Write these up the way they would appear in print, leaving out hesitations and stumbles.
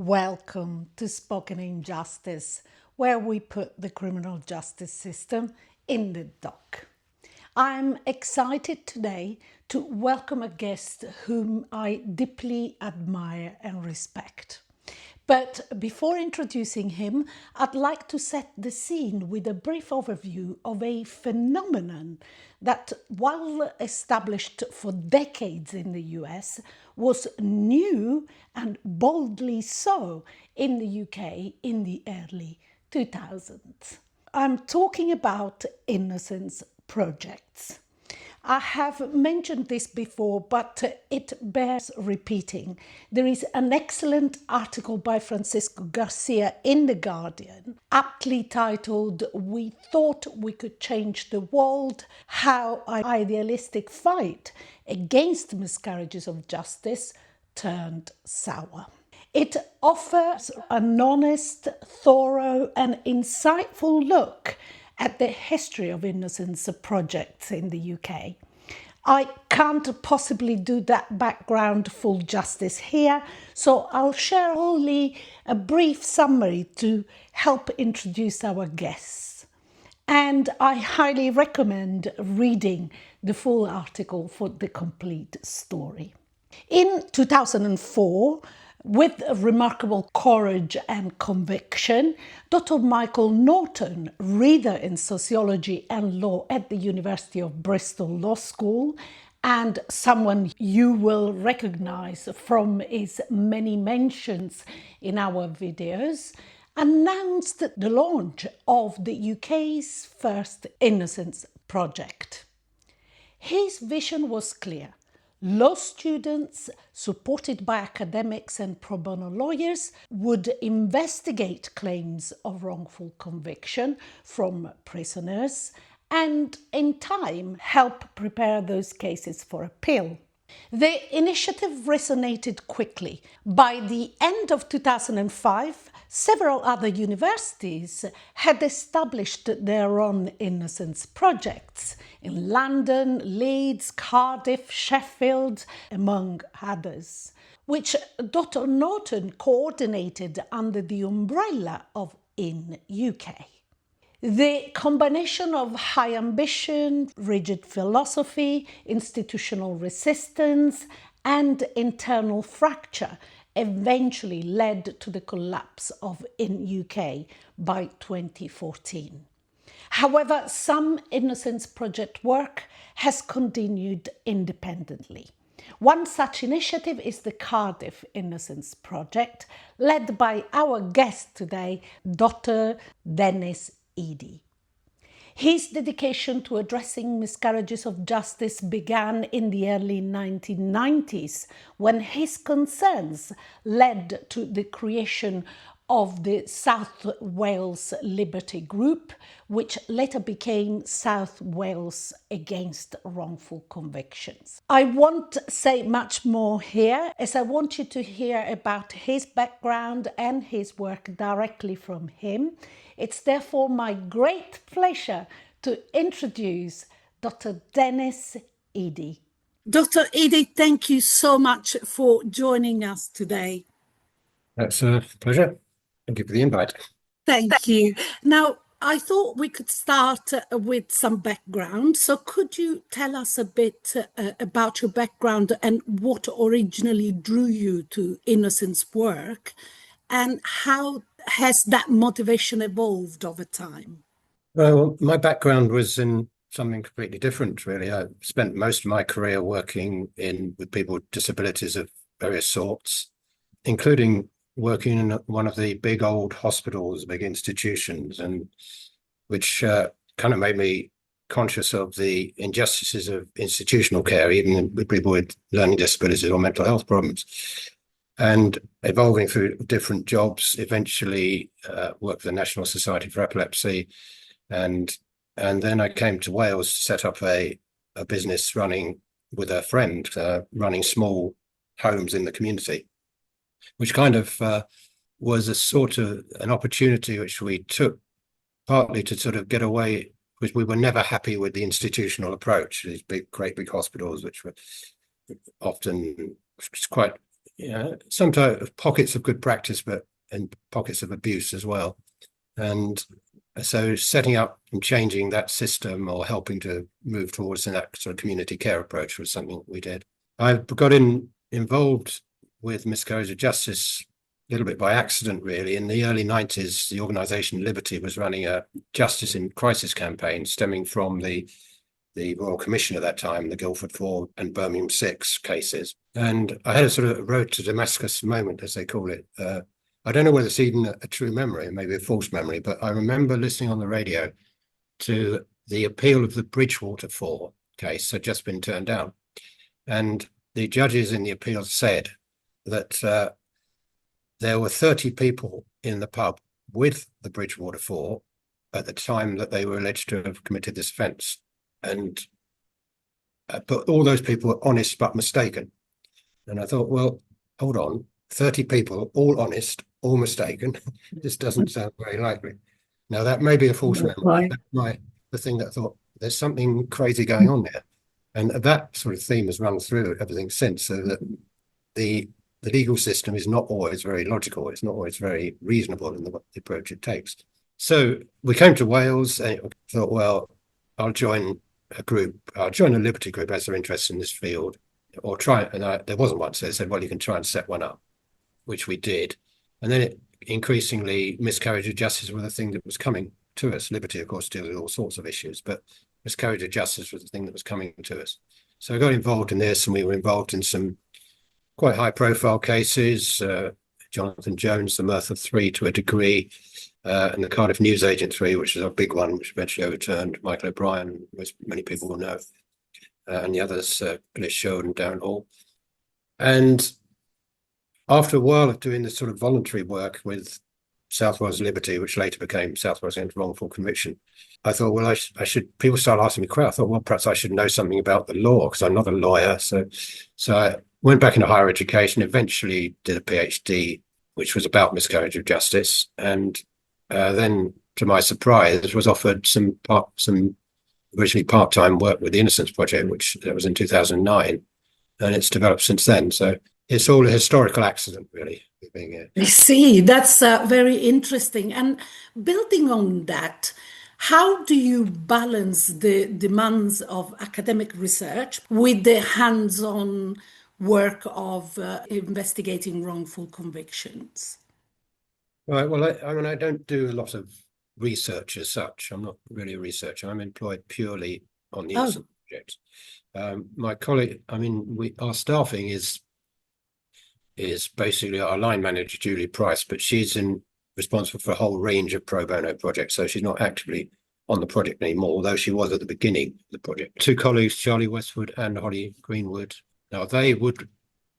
Welcome to Spoken Injustice, where we put the criminal justice system in the dock. I'm excited today to welcome a guest whom I deeply admire and respect. But before introducing him, I'd like to set the scene with a brief overview of a phenomenon that, while established for decades in the US, was new and boldly so in the UK in the early 2000s. I'm talking about Innocence Projects. I have mentioned this before, but it bears repeating. There is an excellent article by Francisco Garcia in The Guardian, aptly titled, "We Thought We Could Change the World, How Our Idealistic Fight Against Miscarriages of Justice Turned Sour." It offers an honest, thorough and insightful look at the history of innocence projects in the UK. I can't possibly do that background full justice here, so I'll share only a brief summary to help introduce our guests. And I highly recommend reading the full article for the complete story. In 2004, with remarkable courage and conviction, Dr. Michael Norton, reader in sociology and law at the University of Bristol Law School, and someone you will recognize from his many mentions in our videos, announced the launch of the UK's first Innocence Project. His vision was clear. Law students, supported by academics and pro bono lawyers, would investigate claims of wrongful conviction from prisoners and, in time, help prepare those cases for appeal. The initiative resonated quickly. By the end of 2005, several other universities had established their own innocence projects in London, Leeds, Cardiff, Sheffield, among others, which Dr. Norton coordinated under the umbrella of In UK. The combination of high ambition, rigid philosophy, institutional resistance, and internal fracture eventually led to the collapse of In UK by 2014. However, some Innocence Project work has continued independently. One such initiative is the Cardiff Innocence Project, led by our guest today, Dr. Dennis Eady. His dedication to addressing miscarriages of justice began in the early 1990s, when his concerns led to the creation of the South Wales Liberty Group, which later became South Wales Against Wrongful Convictions. I won't say much more here, as I want you to hear about his background and his work directly from him. It's therefore my great pleasure to introduce Dr. Dennis Eady. Dr. Eady, thank you so much for joining us today. That's a pleasure. Thank you for the invite. Thank you. Now, I thought we could start with some background. So could you tell us a bit about your background and what originally drew you to innocence work, and how has that motivation evolved over time? Well, my background was in something completely different, really. I spent most of my career working with people with disabilities of various sorts, including working in one of the big old hospitals, big institutions, and which kind of made me conscious of the injustices of institutional care, even with people with learning disabilities or mental health problems. And evolving through different jobs, eventually worked for the National Society for Epilepsy, and then I came to Wales to set up a business running with a friend, running small homes in the community, which kind of was a sort of an opportunity which we took partly to sort of get away, because we were never happy with the institutional approach, these great big hospitals, which were often quite sometimes pockets of good practice, but and pockets of abuse as well. And so setting up and changing that system or helping to move towards that sort of community care approach was something we did. I got involved with Miscarriage of Justice a little bit by accident, really. In the early 90s, the organisation Liberty was running a justice in crisis campaign stemming from the Royal Commission at that time, the Guildford 4 and Birmingham 6 cases. And I had a sort of road to Damascus moment, as they call it. I don't know whether it's even a true memory, maybe a false memory, but I remember listening on the radio to the appeal of the Bridgewater 4 case had just been turned down. And the judges in the appeal said that there were 30 people in the pub with the Bridgewater 4 at the time that they were alleged to have committed this offence. And but all those people were honest but mistaken. And I thought, well, hold on, 30 people, all honest, all mistaken. This doesn't sound very likely. Now, that may be a false memory. That's the thing that I thought, there's something crazy going on there. And that sort of theme has run through everything since, so that the legal system is not always very logical. It's not always very reasonable in the approach it takes. So we came to Wales and thought, well, I'll join a group. I'll join a Liberty group as they're interested in this field, or try. And there wasn't one, so they said, well, you can try and set one up, which we did. And then increasingly, miscarriage of justice was the thing that was coming to us. Liberty, of course, deals with all sorts of issues, but miscarriage of justice was the thing that was coming to us. So I got involved in this, and we were involved in some quite high-profile cases. Jonathan Jones, the Merthyr 3 to a degree, and the Cardiff Newsagent 3, which is a big one, which eventually overturned Michael O'Brien, as many people will know, and the others, Bliss Shode and Darren Hall. And after a while of doing this sort of voluntary work with South Wales Liberty, which later became South Wales Against Wrongful Conviction, I thought, well, I should. People started asking me questions. I thought, well, perhaps I should know something about the law because I'm not a lawyer. So I went back into higher education. Eventually, did a PhD, which was about miscarriage of justice, and then, to my surprise, was offered some originally part-time work with the Innocence Project, which that was in 2009, and it's developed since then. So it's all a historical accident, really. Being here. I see. That's very interesting. And building on that, how do you balance the demands of academic research with the hands-on work of investigating wrongful convictions? Right. Well, I mean, I don't do a lot of research as such. I'm not really a researcher. I'm employed purely on the Innocence Project. My colleague, I mean, our staffing is basically our line manager, Julie Price, but she's responsible for a whole range of pro bono projects. So she's not actively on the project anymore, although she was at the beginning of the project. Two colleagues, Charlie Westwood and Holly Greenwood. Now, they would,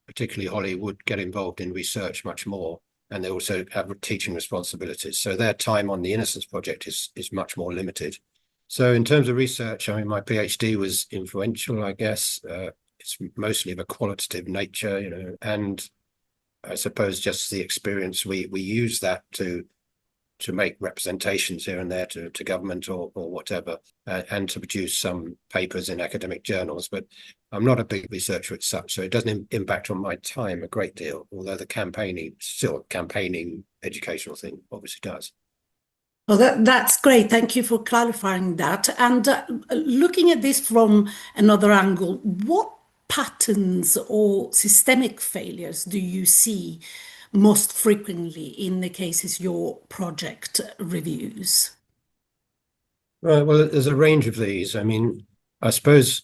particularly Holly, would get involved in research much more, and they also have teaching responsibilities. So their time on the Innocence Project is much more limited. So in terms of research, I mean, my PhD was influential, I guess. It's mostly of a qualitative nature, and I suppose just the experience, we use that to make representations here and there to government or whatever, and to produce some papers in academic journals. But I'm not a big researcher as such, so it doesn't impact on my time a great deal, although the campaigning educational thing obviously does. Well, that's great. Thank you for clarifying that. And looking at this from another angle, what patterns or systemic failures do you see most frequently in the cases your project reviews? Right, well, there's a range of these. I mean, I suppose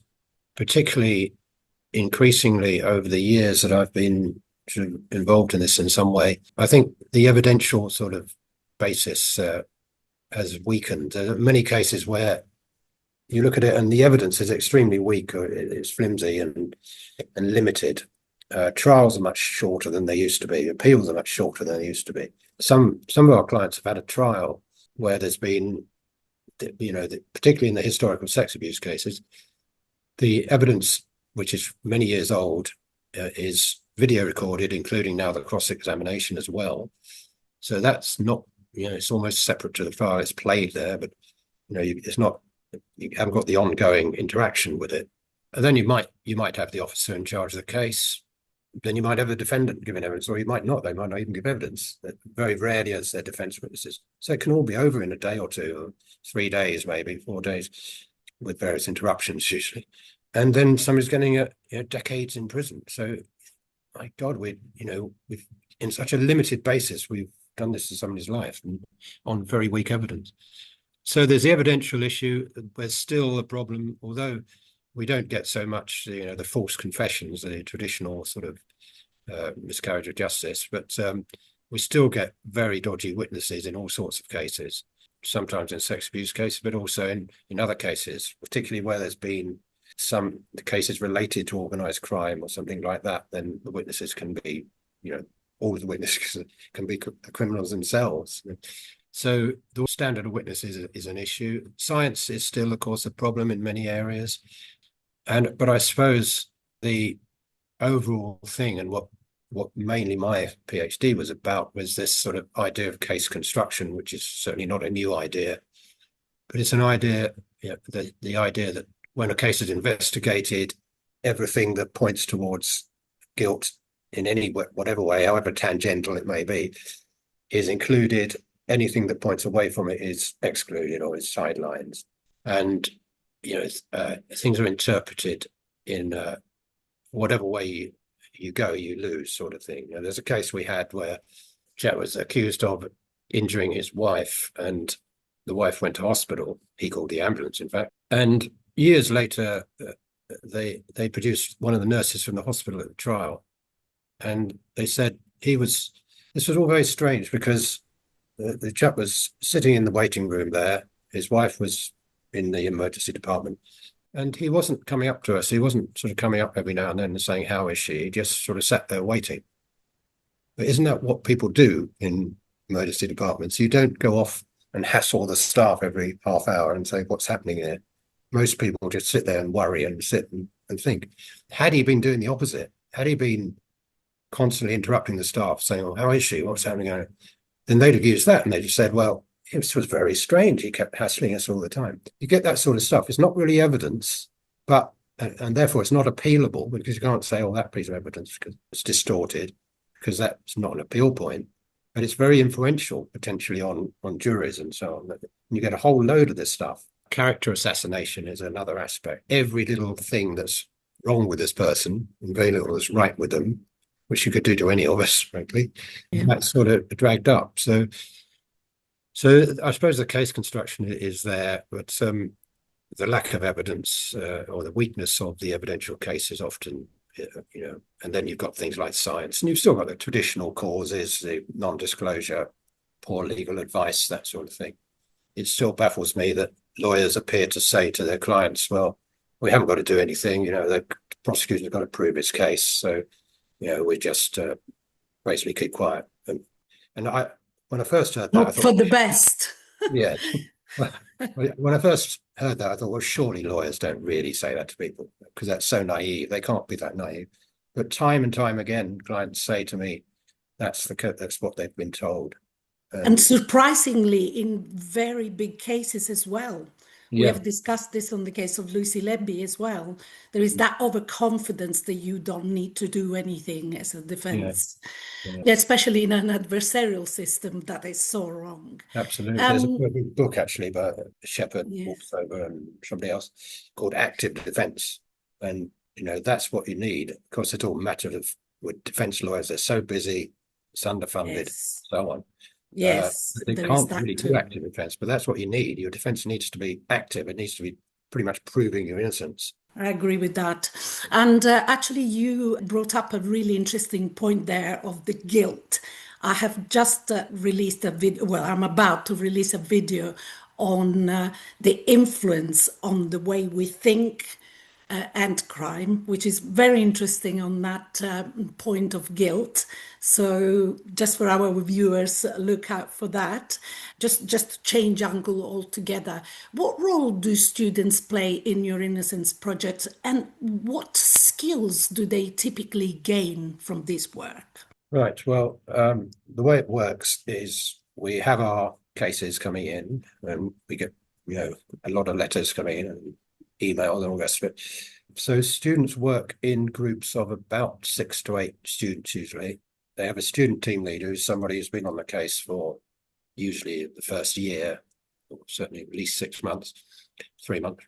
particularly increasingly over the years that I've been sort of involved in this in some way, I think the evidential sort of basis has weakened. There are many cases where you look at it and the evidence is extremely weak, or it's flimsy and limited. Trials are much shorter than they used to be. Appeals are much shorter than they used to be. Some of our clients have had a trial where there's been, particularly in the historical sex abuse cases, the evidence, which is many years old, is video recorded, including now the cross-examination as well. So that's not, it's almost separate to the file. It's played there, but it's not. You haven't got the ongoing interaction with it. And then you might have the officer in charge of the case then you might have the defendant giving evidence, or you might not. They might not even give evidence. Very rarely as their defence witnesses. So it can all be over in a day or two, or 3 days, maybe 4 days, with various interruptions usually. And then somebody's getting decades in prison. So, my God, we've in such a limited basis, we've done this to somebody's life and on very weak evidence. So there's the evidential issue. There's still a problem, although we don't get so much, the false confessions, the traditional sort of miscarriage of justice, but we still get very dodgy witnesses in all sorts of cases, sometimes in sex abuse cases, but also in other cases, particularly where there's been some cases related to organised crime or something like that. Then the witnesses can be, all of the witnesses can be criminals themselves. So the standard of witnesses is an issue. Science is still, of course, a problem in many areas. But I suppose the overall thing, and what mainly my PhD was about, was this sort of idea of case construction, which is certainly not a new idea, but it's an idea, the idea that when a case is investigated, everything that points towards guilt in any whatever way, however tangential it may be, is included. Anything that points away from it is excluded or is sidelined. And things are interpreted in whatever way you go, you lose, sort of thing. There's a case we had where chap was accused of injuring his wife, and the wife went to hospital. He called the ambulance, in fact. And years later, they produced one of the nurses from the hospital at the trial, and they said this was all very strange, because the chap was sitting in the waiting room there. His wife was in the emergency department, and he wasn't coming up to us. He wasn't sort of coming up every now and then and saying, "How is she?" He just sort of sat there waiting. But isn't that what people do in emergency departments? You don't go off and hassle the staff every half hour and say, "What's happening here?" Most people just sit there and worry and sit and think. Had he been doing the opposite, had he been constantly interrupting the staff, saying, "Oh, how is she? What's happening?" Then they'd have used that, and they'd have said, "Well, it was very strange. He kept hassling us all the time." You get that sort of stuff. It's not really evidence, but and therefore it's not appealable, because you can't say, "Oh, that piece of evidence because it's distorted," because that's not an appeal point. But it's very influential potentially on juries and so on. And you get a whole load of this stuff. Character assassination is another aspect. Every little thing that's wrong with this person and very little that's right with them, which you could do to any of us, frankly, that's sort of dragged up. So I suppose the case construction is there, but the lack of evidence or the weakness of the evidential case is often, and then you've got things like science, and you've still got the traditional causes, the non-disclosure, poor legal advice, that sort of thing. It still baffles me that lawyers appear to say to their clients, "Well, we haven't got to do anything. The prosecution's got to prove its case, so we just basically keep quiet." And when I first heard that, I thought, for the best. yeah. When I first heard that, I thought, well, surely lawyers don't really say that to people, because that's so naive. They can't be that naive. But time and time again, clients say to me, that's what they've been told. And surprisingly, in very big cases as well. We have discussed this on the case of Lucy Lebby as well. There is that overconfidence that you don't need to do anything as a defense, especially in an adversarial system that is so wrong. Absolutely. There's a book actually by Shepherd, Wolfsover, and somebody else called Active Defense. And, that's what you need. Of course, it's all a matter of, with defense lawyers, they're so busy, it's underfunded, so on. Yes, they can't really do active defense, but that's what you need. Your defense needs to be active. It needs to be pretty much proving your innocence. I agree with that. And actually, you brought up a really interesting point there of the guilt. I have just released a video, well, I'm about to release a video on the influence on the way we think and crime, which is very interesting on that point of guilt. So just for our viewers, look out for that. Just to change angle altogether. What role do students play in your Innocence Project, and what skills do they typically gain from this work? Right. Well, the way it works is we have our cases coming in, and we get, a lot of letters coming in and emails and all the rest of it. So students work in groups of about 6 to 8 students usually. They have a student team leader who's somebody who's been on the case for usually the first year, or certainly at least 6 months, 3 months.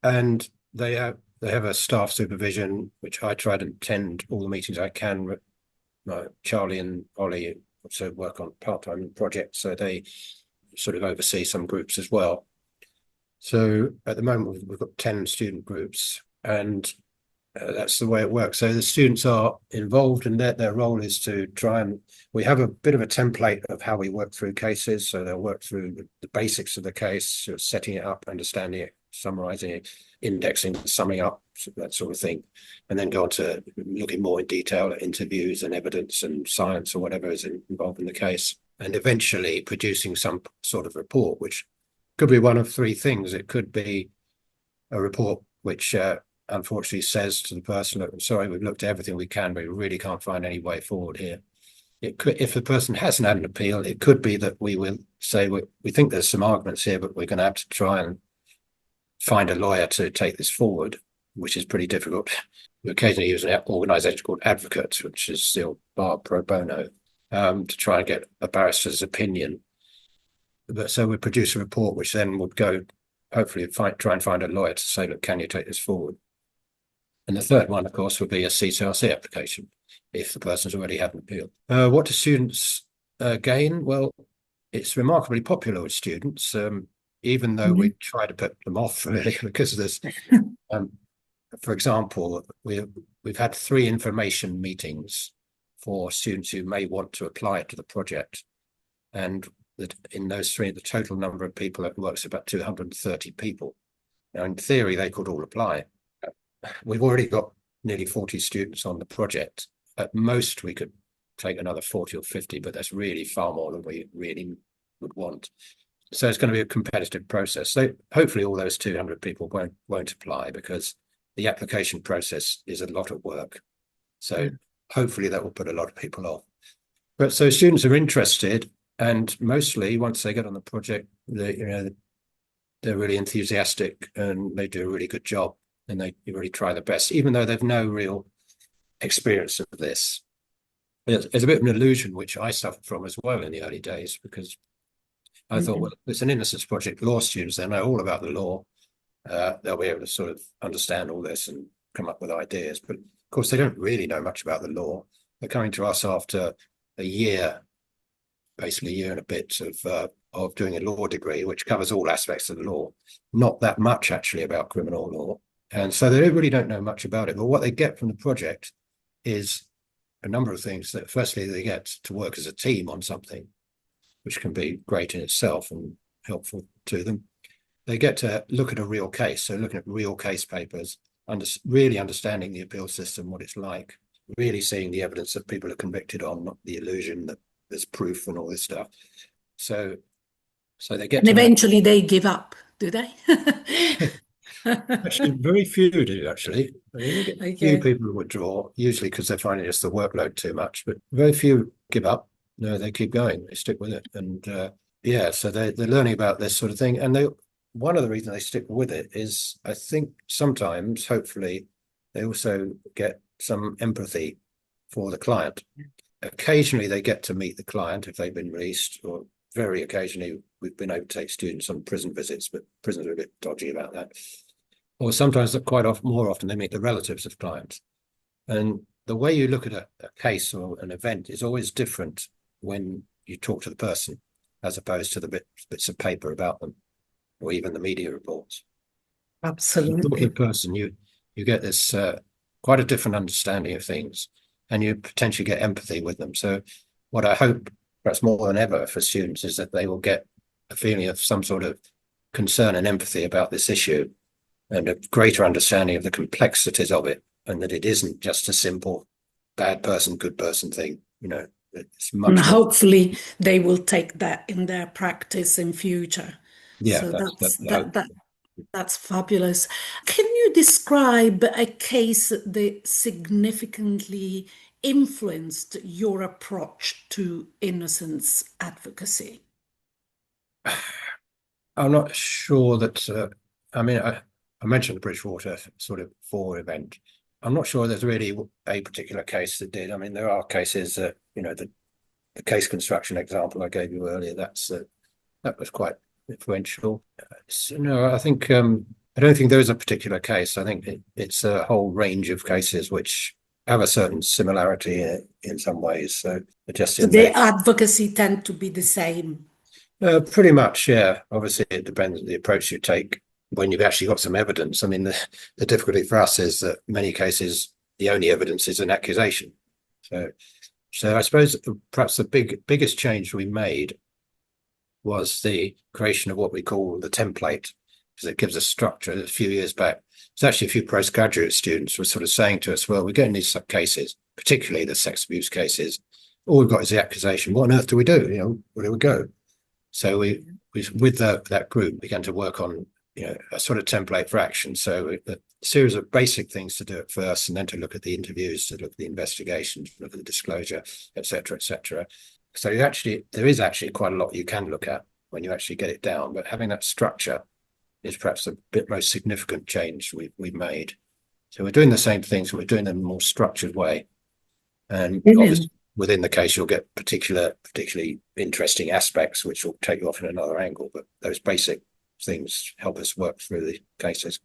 And they have a staff supervision, which I try to attend all the meetings I can. Charlie and Ollie also work on part-time projects, so they sort of oversee some groups as well. So at the moment, we've got 10 student groups, and that's the way it works. So the students are involved, and their role is to try and, we have a bit of a template of how we work through cases. So they'll work through the basics of the case, sort of setting it up, understanding it, summarizing it, indexing, summing up, that sort of thing, and then go on to looking more in detail at interviews and evidence and science or whatever is involved in the case, and eventually producing some sort of report, which could be one of three things. It could be a report which unfortunately says to the person, "I'm sorry, we've looked at everything we can, but we really can't find any way forward here." It could, if the person hasn't had an appeal, it could be that we will say, we think there's some arguments here, but we're going to have to try and find a lawyer to take this forward, which is pretty difficult. We occasionally use an organisation called Advocates, which is still bar pro bono, to try and get a barrister's opinion. But so we produce a report, which then would go, hopefully try and find a lawyer to say, look, can you take this forward? And the third one, of course, would be a CCRC application, if the person's already had an appeal. What do students gain? Well, it's remarkably popular with students, even though we try to put them off, really, because there's, for example, we've had 3 information meetings for students who may want to apply to the project. And that in those 3, the total number of people that works about 230 people. Now, in theory, they could all apply. We've already got nearly 40 students on the project. At most, we could take another 40 or 50, but that's really far more than we really would want. So it's going to be a competitive process. So hopefully all those 200 people won't apply, because the application process is a lot of work. So hopefully that will put a lot of people off. But so students are interested, and mostly once they get on the project, they're really enthusiastic and they do a really good job, and they really try their best, even though they've no real experience of this. It's a bit of an illusion, which I suffered from as well in the early days, because I thought, well, it's an Innocence Project, law students, they know all about the law. They'll be able to sort of understand all this and come up with ideas. But of course, they don't really know much about the law. They're coming to us after a year, basically a year and a bit of doing a law degree, which covers all aspects of the law. Not that much actually about criminal law. And so they really don't know much about it. But what they get from the project is a number of things. That firstly, they get to work as a team on something, which can be great in itself and helpful to them. They get to look at a real case. So looking at real case papers, really understanding the appeal system, what it's like, really seeing the evidence that people are convicted on, not the illusion that there's proof and all this stuff. So they get And to eventually they give up, do they? Actually, very few do, actually. I mean, you get a few people who withdraw, usually because they're finding just the workload too much, but very few give up. No, they keep going, they stick with it. And so they're learning about this sort of thing. And one of the reasons they stick with it is, I think sometimes, hopefully, they also get some empathy for the client. Occasionally they get to meet the client if they've been released, or very occasionally we've been able to take students on prison visits, but prisons are a bit dodgy about that. Or sometimes, more often, they meet the relatives of clients. And the way you look at a case or an event is always different when you talk to the person, as opposed to the bits of paper about them, or even the media reports. You talk to the person, you get this quite a different understanding of things, and you potentially get empathy with them. So what I hope, perhaps more than ever for students, is that they will get a feeling of some sort of concern and empathy about this issue, and a greater understanding of the complexities of it, and that it isn't just a simple bad person, good person thing. It's much And more. hopefully they will take that in their practice in future. Yeah, So that's the hope. that's fabulous. Can you describe a case that significantly influenced your approach to innocence advocacy? I'm not sure that. I mean, I mentioned the Bridgewater sort of 4 event. I'm not sure there's really a particular case that did. I mean, there are cases that, the case construction example I gave you earlier, that was quite influential. So, no, I think I don't think there is a particular case. I think it's a whole range of cases which have a certain similarity in some ways. So just So in the the advocacy tend to be the same. pretty much, yeah. Obviously, it depends on the approach you take when you've actually got some evidence. I mean, the difficulty for us is that in many cases the only evidence is an accusation. So I suppose perhaps the biggest change we made was the creation of what we call the template, because it gives a structure. A few years back, it's actually a few postgraduate students were sort of saying to us, well, we're getting these cases, particularly the sex abuse cases. All we've got is the accusation. What on earth do we do? Where do we go? So we with that group began to work on a sort of template for action. So a series of basic things to do at first, and then to look at the interviews, to look at the investigations, look at the disclosure, etc., etc. So there is actually quite a lot you can look at when you actually get it down. But having that structure is perhaps a bit most significant change we've made. So we're doing the same things, but we're doing them in a more structured way. And obviously, within the case, you'll get particularly interesting aspects, which will take you off in another angle. But those basic things help us work through the cases.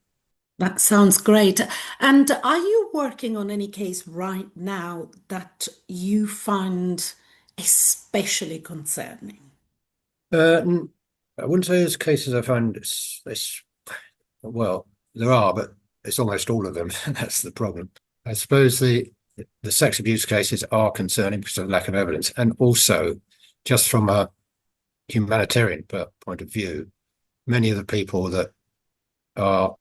That sounds great. And are you working on any case right now that you find especially concerning? Uh, I wouldn't say there's cases I find well, there are, but it's almost all of them. That's the problem. I suppose the sex abuse cases are concerning because of the lack of evidence, and also just from a humanitarian point of view, many of the people that are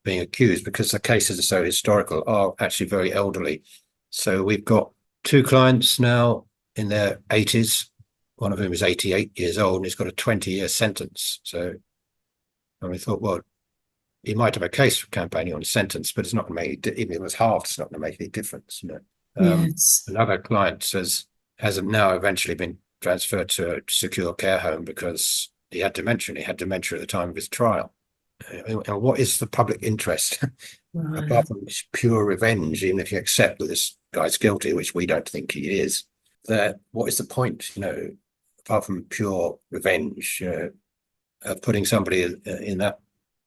being accused, because the cases are so historical, are actually very elderly. So we've got 2 clients now in their 80s, one of whom is 88 years old, and he's got a 20-year sentence. So and we thought, well, he might have a case for campaigning on a sentence, but it's not going to make even if it was halved, it's not going to make any difference. Yes. Another client has now eventually been transferred to a secure care home because he had dementia. And he had dementia at the time of his trial. And what is the public interest apart from pure revenge? Even if you accept that this guy's guilty, which we don't think he is, that what is the point? Apart from pure revenge, of putting somebody in that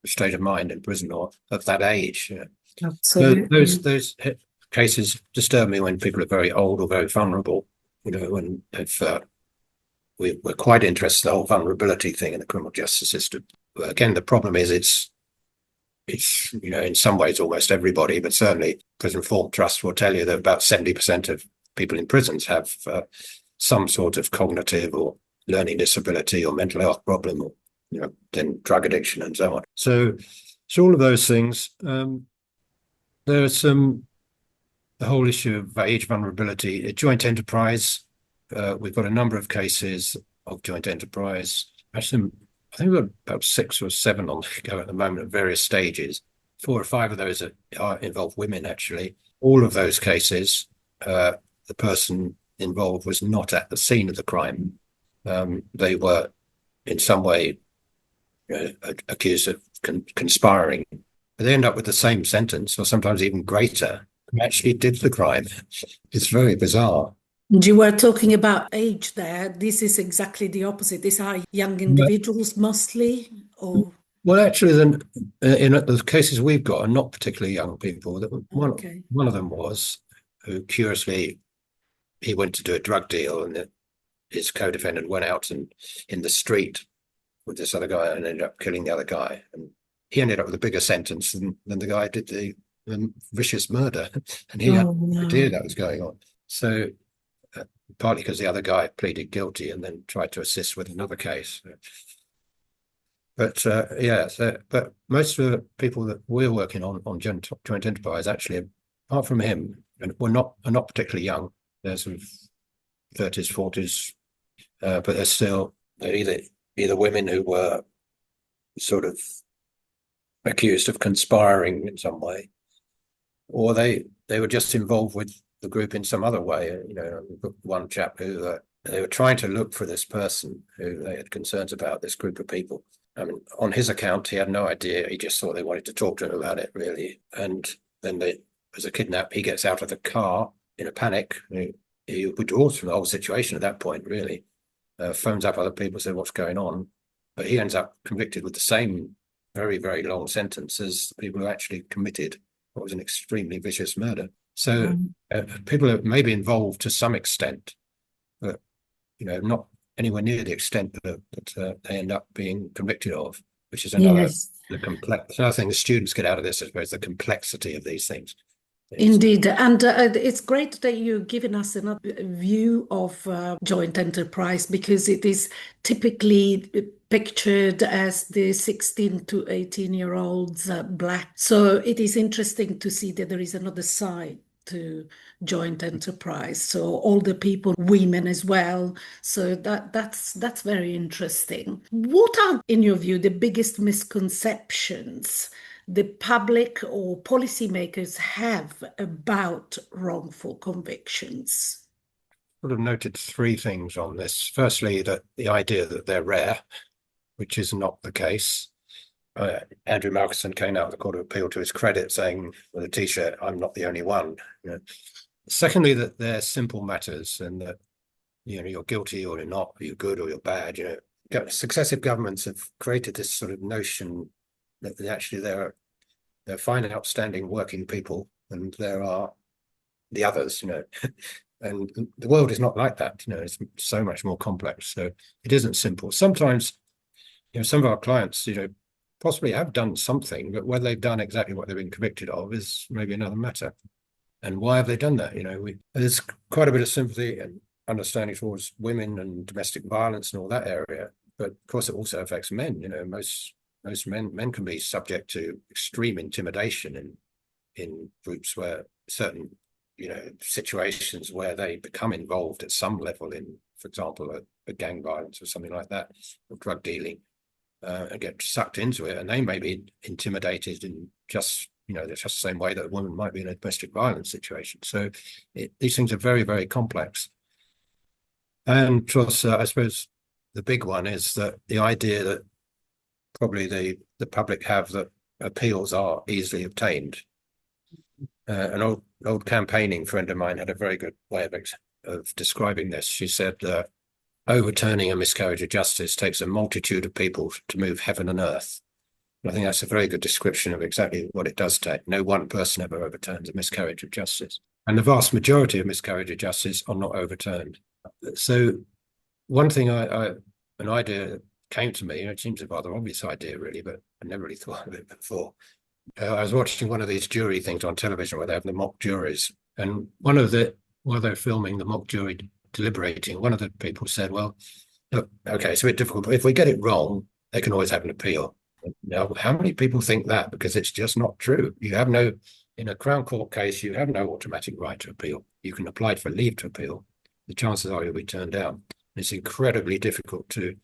state of mind in prison or at that age. Absolutely. Those cases disturb me when people are very old or very vulnerable. When we're quite interested in the whole vulnerability thing in the criminal justice system. But again, the problem is it's in some ways almost everybody, but certainly Prison Reform Trust will tell you that about 70% of people in prisons have some sort of cognitive or learning disability or mental health problem, or then drug addiction and so on. So all of those things. There's the whole issue of age vulnerability, joint enterprise. We've got a number of cases of joint enterprise. Actually, I think we've got about 6 or 7 on the go at the moment at various stages. 4 or 5 of those involve women, actually. All of those cases, the person involved was not at the scene of the crime. They were in some way accused of conspiring. But they end up with the same sentence, or sometimes even greater, who actually did the crime. It's very bizarre. You were talking about age there. This is exactly the opposite. These are young individuals mostly, or Well, actually, then in the cases we've got are not particularly young people. One of them was who, curiously, he went to do a drug deal, and his co-defendant went out and in the street with this other guy and ended up killing the other guy. And he ended up with a bigger sentence than the guy did the vicious murder, and he had no idea that was going on. So partly because the other guy pleaded guilty and then tried to assist with another case. But but most of the people that we're working on joint enterprise, actually, apart from him, are not particularly young. They're sort of 30s, 40s, but they're either women who were sort of accused of conspiring in some way, or they were just involved with the group in some other way. We've got one chap who they were trying to look for this person who they had concerns about, this group of people. I mean, on his account, he had no idea. He just thought they wanted to talk to him about it, really. And then as a kidnap, he gets out of the car in a panic. He withdraws from the whole situation at that point, really. Phones up other people, says what's going on. But he ends up convicted with the same very, very long sentence as the people who actually committed what was an extremely vicious murder. So people are maybe involved to some extent, but not anywhere near the extent that they end up being convicted of, which is another Yes. another thing the students get out of this, I suppose, the complexity of these things. Indeed. And it's great that you're giving us another view of joint enterprise, because it is typically pictured as the 16 to 18-year-olds Black. So it is interesting to see that there is another side to joint enterprise. So older people, women as well. So that's very interesting. What are, in your view, the biggest misconceptions the public or policymakers have about wrongful convictions? Sort of noted three things on this. Firstly, that the idea that they're rare, which is not the case. Andrew Markson came out of the Court of Appeal to his credit saying with a T-shirt, "I'm not the only one." Secondly, that they're simple matters and that you're guilty or you're not, or you're good or you're bad. Successive governments have created this sort of notion that actually they're fine and outstanding working people, and there are the others. And the world is not like that. It's so much more complex. So it isn't simple. Sometimes, some of our clients, possibly have done something, but whether they've done exactly what they've been convicted of is maybe another matter. And why have they done that? There's quite a bit of sympathy and understanding towards women and domestic violence and all that area, but of course it also affects men. Most men can be subject to extreme intimidation in groups where certain situations where they become involved at some level in, for example, a gang violence or something like that, or drug dealing. And get sucked into it, and they may be intimidated in just the same way that a woman might be in a domestic violence situation. So these things are very, very complex. And plus, I suppose the big one is that the idea that probably the public have that appeals are easily obtained. An old campaigning friend of mine had a very good way of describing this. She said that overturning a miscarriage of justice takes a multitude of people to move heaven and earth. And I think that's a very good description of exactly what it does take. No one person ever overturns a miscarriage of justice. And the vast majority of miscarriage of justice are not overturned. So one thing an idea came to me, it seems a rather obvious idea really, but I never really thought of it before. I was watching one of these jury things on television where they have the mock juries. And while they're filming the mock jury deliberating, one of the people said, "Well, look, okay, it's a bit difficult, but if we get it wrong, they can always have an appeal." Now, how many people think that? Because it's just not true. In a Crown Court case, you have no automatic right to appeal. You can apply for leave to appeal. The chances are you'll be turned down. It's incredibly difficult to,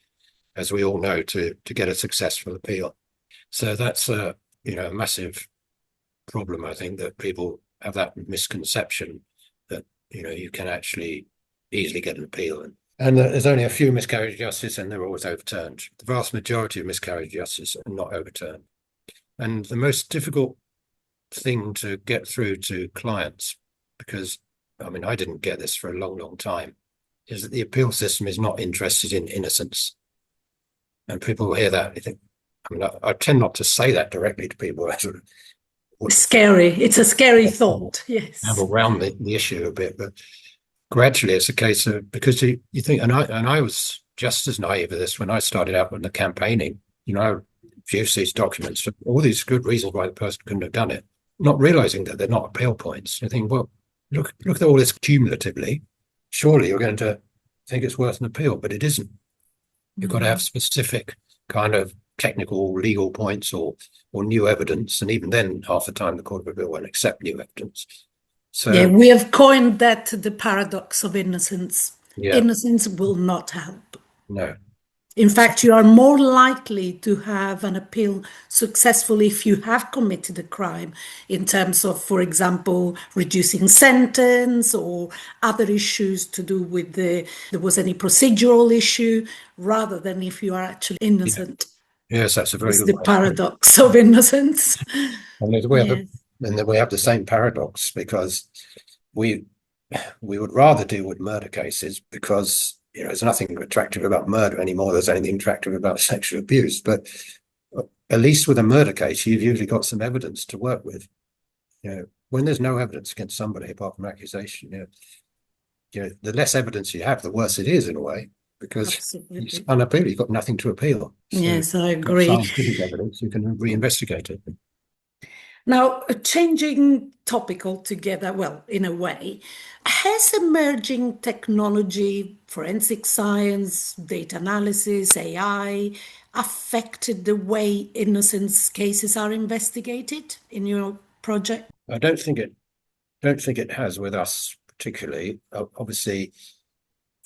as we all know, to get a successful appeal. So that's a massive problem. I think that people have that misconception that you can actually easily get an appeal, and there's only a few miscarriage of justice and they're always overturned. The vast majority of miscarriage of justice are not overturned. And the most difficult thing to get through to clients, because I didn't get this for a long time, is that the appeal system is not interested in innocence. And people hear that, they think, I tend not to say that directly to people. I sort of Scary. It's a scary thought. Yes. Have around the issue a bit, but gradually it's a case of, because you think, and I was just as naive of this when I started out with the campaigning. I produced these documents for all these good reasons why the person couldn't have done it, not realizing that they're not appeal points. You think, well, look at all this cumulatively. Surely you're going to think it's worth an appeal, but it isn't. You've got to have specific kind of technical legal points or new evidence, and even then, half the time the Court of Appeal won't accept new evidence. So yeah, we have coined that the paradox of innocence. Yeah. Innocence will not help. No. In fact, you are more likely to have an appeal successful if you have committed a crime, in terms of, for example, reducing sentence or other issues to do with there was any procedural issue, rather than if you are actually innocent. Yes, that's a very It's good the way of putting paradox of innocence. it. And Yes, we have the same paradox because we we would rather deal with murder cases because there's nothing attractive about murder anymore. There's anything attractive about sexual abuse, but at least with a murder case, you've usually got some evidence to work with. When there's no evidence against somebody apart from accusation, the less evidence you have, the worse it is in a way, because it's absolutely. unappealable. You've got nothing to appeal. So Yes, I got agree. scientific evidence, you can reinvestigate it. Now, changing topic altogether, well, in a way, has emerging technology, forensic science, data analysis, AI, affected the way innocence cases are investigated in your project? I don't think it has with us particularly. Obviously,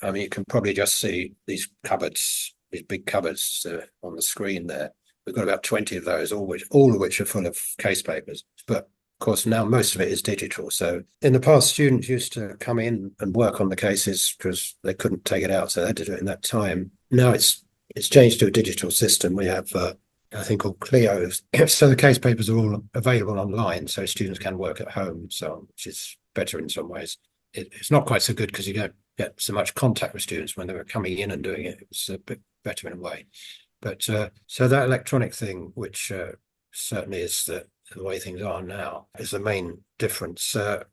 I mean, you can probably just see these cupboards, these big cupboards on the screen there. We've got about 20 of those, all of which are full of case papers. But of course, now most of it is digital. So in the past, students used to come in and work on the cases because they couldn't take it out, so they had to do it in that time. Now it's changed to a digital system. We have a thing called Clio. So the case papers are all available online, so students can work at home and so on, which is better in some ways. It's not quite so good because you don't get so much contact with students when they were coming in and doing it. It was a bit better in a way. But so that electronic thing, which certainly is the way things are now, is the main difference. The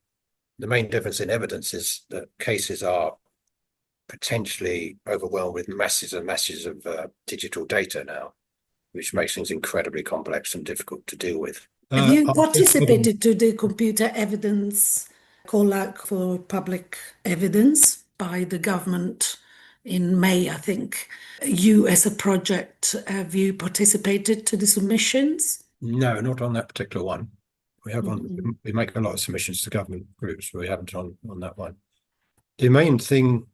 main difference in evidence is that cases are potentially overwhelmed with masses and masses of digital data now, which makes things incredibly complex and difficult to deal with. Have you participated to the computer evidence call out for public evidence by the government in May, I think? You, as a project, have you participated to the submissions? No, not on that particular one. Mhm. We make a lot of submissions to government groups, but we haven't on that one. The main thing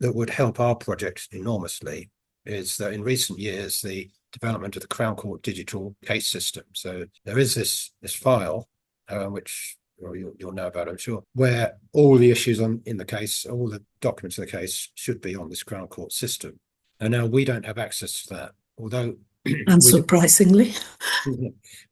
that would help our project enormously is that in recent years, the development of the Crown Court digital case system. So there is this file, which you'll know about, I'm sure, where all the issues in the case, all the documents of the case should be on this Crown Court system. And now we don't have access to that, although Unsurprisingly.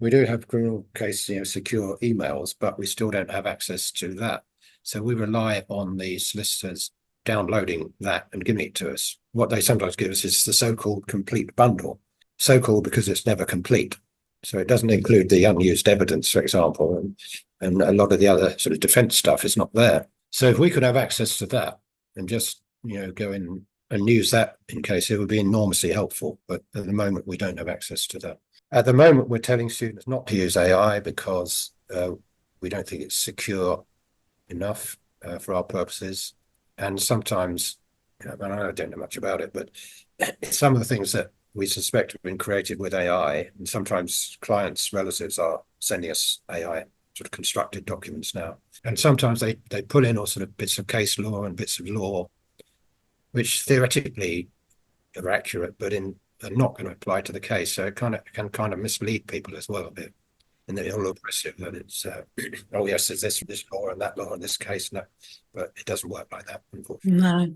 we do have criminal case secure emails, but we still don't have access to that. So we rely on the solicitors downloading that and giving it to us. What they sometimes give us is the so-called complete bundle, so-called because it's never complete. So it doesn't include the unused evidence, for example, and a lot of the other sort of defense stuff is not there. So if we could have access to that and just go in and use that in case, it would be enormously helpful. But at the moment, we don't have access to that. At the moment, we're telling students not to use AI because we don't think it's secure enough for our purposes. And sometimes, and I don't know much about it, but some of the things that we suspect have been created with AI, and sometimes clients' relatives are sending us AI sort of constructed documents now. And sometimes they pull in all sort of bits of case law and bits of law, which theoretically are accurate, but are not going to apply to the case. So it can kind of mislead people as well a bit. And then it'll look impressive that it's, oh yes, there's this law and that law in this case. No, but it doesn't work like that, unfortunately. No.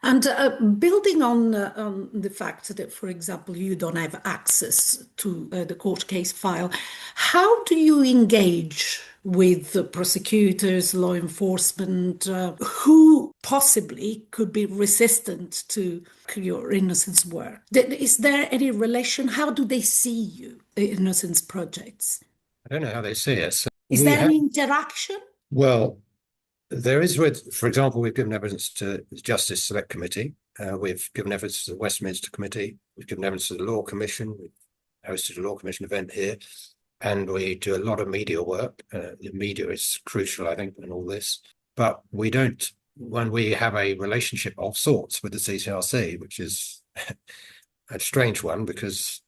And building on the fact that, for example, you don't have access to the court case file, how do you engage with the prosecutors, law enforcement, who possibly could be resistant to your innocence work? Is there any relation? How do they see you, the Innocence Projects? I don't know how they see us. Is there any interaction? Well, there is for example, we've given evidence to the Justice Select Committee. We've given evidence to the Westminster Committee. We've given evidence to the Law Commission. We've hosted a Law Commission event here. And we do a lot of media work. The media is crucial, I think, in all this. But we don't, when we have a relationship of sorts with the CCRC, which is a strange one because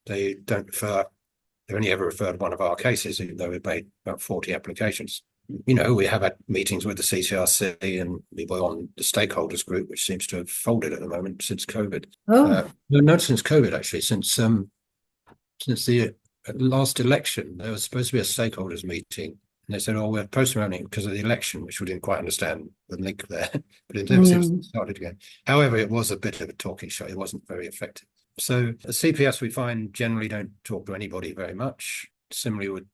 they don't refer, they only ever referred one of our cases, even though we've made about 40 applications. We have had meetings with the CCRC and we were on the stakeholders group, which seems to have folded at the moment since COVID. Oh, Not since COVID, actually, since the last election, there was supposed to be a stakeholders meeting. And they said, oh, we're postponing it because of the election, which we didn't quite understand the link there. But it never seems to have started again. However, it was a bit of a talking show. It wasn't very effective. So the CPS we find generally don't talk to anybody very much. Similarly with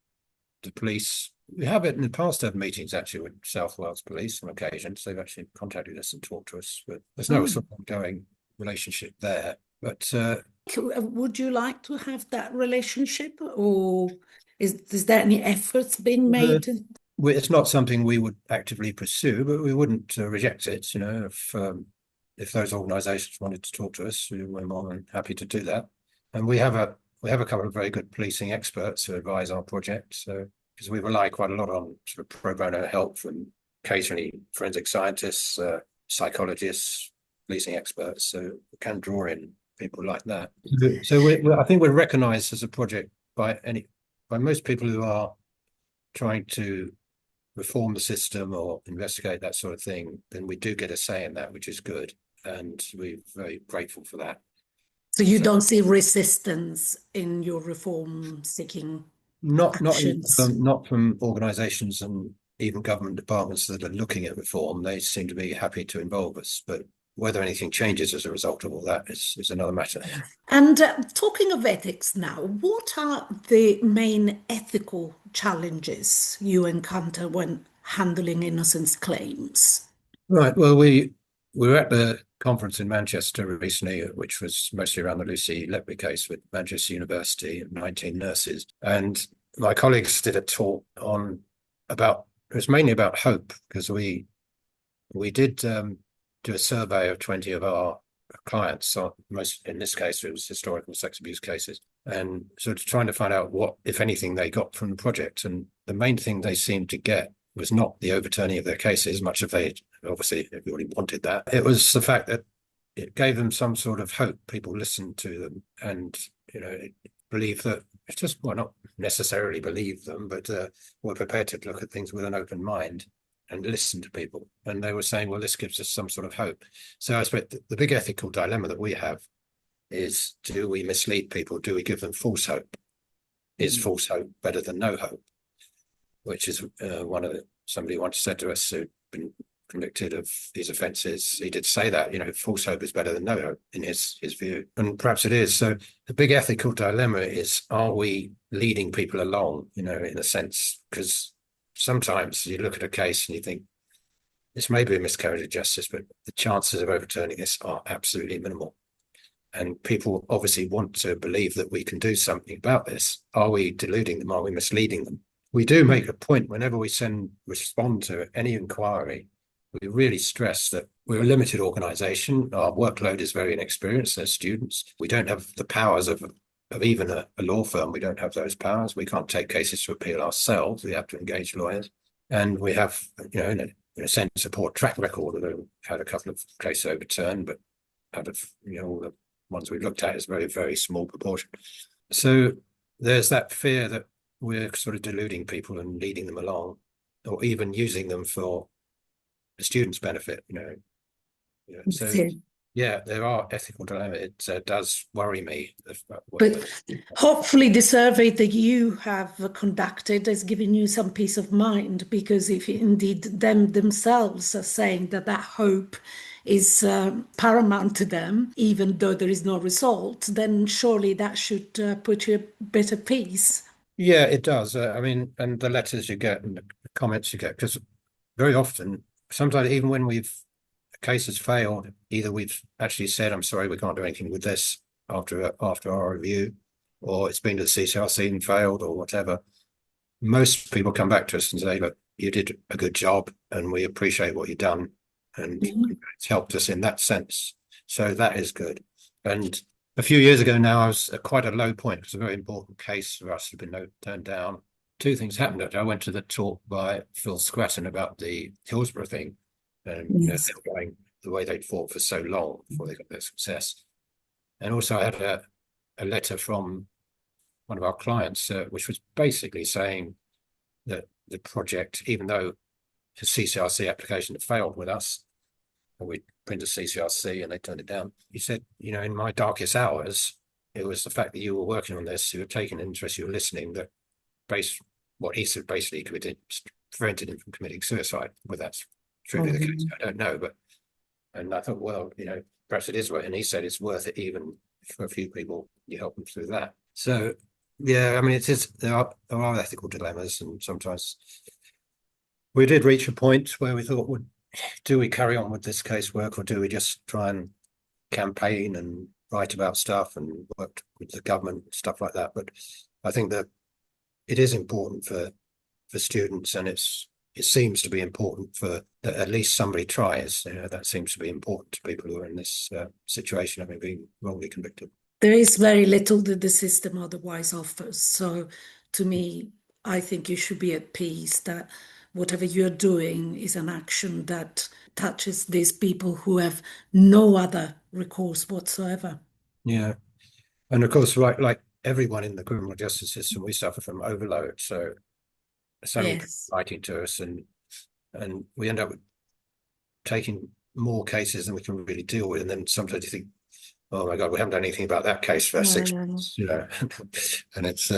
the police, we have it in the past had meetings actually with South Wales Police on occasions. They've actually contacted us and talked to us, but there's no sort of ongoing relationship there. But would you like to have that relationship, or is there any efforts being made? It's not something we would actively pursue, but we wouldn't reject it. You know, if those organisations wanted to talk to us, we're more than happy to do that. And we have a couple of very good policing experts who advise our project. So because we rely quite a lot on sort of pro bono help from occasionally forensic scientists, psychologists, policing experts. So we can draw in people like that. So I think we're recognised as a project by most people who are trying to reform the system or investigate that sort of thing. Then we do get a say in that, which is good, and we're very grateful for that. So you don't see resistance in your reform-seeking actions? Not from organisations and even government departments that are looking at reform. They seem to be happy to involve us, but whether anything changes as a result of all that is another matter. And talking of ethics now, what are the main ethical challenges you encounter when handling innocence claims? Right. Well, we were at the conference in Manchester recently, which was mostly around the Lucy Letby case with Manchester University and 19 nurses. And my colleagues did a talk it was mainly about hope, because we did do a survey of 20 of our clients. So in this case, it was historical sex abuse cases, and sort of trying to find out what, if anything, they got from the project. And the main thing they seemed to get was not the overturning of their cases, much of they obviously everybody wanted that. It was the fact that it gave them some sort of hope. People listened to them and, believe that it's just, well, not necessarily believe them, but were prepared to look at things with an open mind and listen to people. And they were saying, well, this gives us some sort of hope. So I suppose the big ethical dilemma that we have is, do we mislead people? Do we give them false hope? Is false hope better than no hope? Which is somebody once said to us who'd been convicted of these offences. He did say that, false hope is better than no hope in his view. And perhaps it is. So the big ethical dilemma is, are we leading people along, in a sense? Because sometimes you look at a case and you think, this may be a miscarriage of justice, but the chances of overturning this are absolutely minimal. And people obviously want to believe that we can do something about this. Are we deluding them? Are we misleading them? We do make a point whenever we respond to any inquiry. We really stress that we're a limited organisation. Our workload is very inexperienced. There's students. We don't have the powers of even a law firm. We don't have those powers. We can't take cases to appeal ourselves. We have to engage lawyers. And we have, in a sense, a poor track record, although we've had a couple of cases overturned, but out of, all the ones we've looked at is very, very small proportion. So there's that fear that we're sort of deluding people and leading them along, or even using them for the students' benefit, So yeah, there are ethical dilemmas. It does worry me. But hopefully the survey that you have conducted has given you some peace of mind, because if indeed them themselves are saying that hope is paramount to them, even though there is no result, then surely that should put you a bit at peace. Yeah, it does. And the letters you get and the comments you get, because very often, sometimes even when a case has failed, either we've actually said, I'm sorry, we can't do anything with this after our review, or it's been to the CCRC and failed, or whatever. Most people come back to us and say, look, you did a good job and we appreciate what you've done, and it's helped us in that sense. So that is good. And a few years ago now, I was at quite a low point. It was a very important case for us. It had been turned down. Two things happened. I went to the talk by Phil Scratton about the Hillsborough thing, and Yes. going the way they'd fought for so long before they got their success. And also I had a letter from one of our clients, which was basically saying that the project, even though the CCRC application had failed with us, and we printed CCRC and they turned it down, he said, in my darkest hours, it was the fact that you were working on this, you were taking interest, you were listening, that what he said basically prevented him from committing suicide. Whether that's truly the case, I don't know. And I thought, well, perhaps it is worth it. And he said it's worth it even for a few people, you help them through that. So yeah, I mean, there are ethical dilemmas, and sometimes we did reach a point where we thought, do we carry on with this casework, or do we just try and campaign and write about stuff and work with the government, stuff like that? But I think that it is important for students, and it seems to be important for that at least somebody tries. That seems to be important to people who are in this situation, having been wrongly convicted. There is very little that the system otherwise offers. So to me, I think you should be at peace that whatever you're doing is an action that touches these people who have no other recourse whatsoever. Yeah. And of course, like everyone in the criminal justice system, we suffer from overload. So many people Yes. writing to us, and we end up taking more cases than we can really deal with. And then sometimes you think, oh my God, we haven't done anything about that case for 6 months, and it's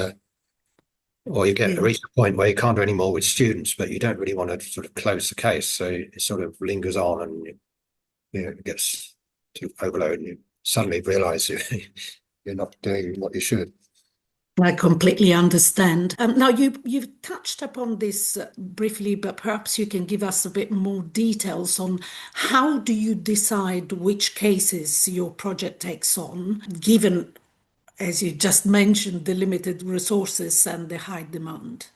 or you Yeah. reach a point where you can't do any more with students, but you don't really want to sort of close the case, so it sort of lingers on, and it gets to overload, and you suddenly realise you're not doing what you should. I completely understand. Now, you've touched upon this briefly, but perhaps you can give us a bit more details on how do you decide which cases your project takes on, given, as you just mentioned, the limited resources and the high demand?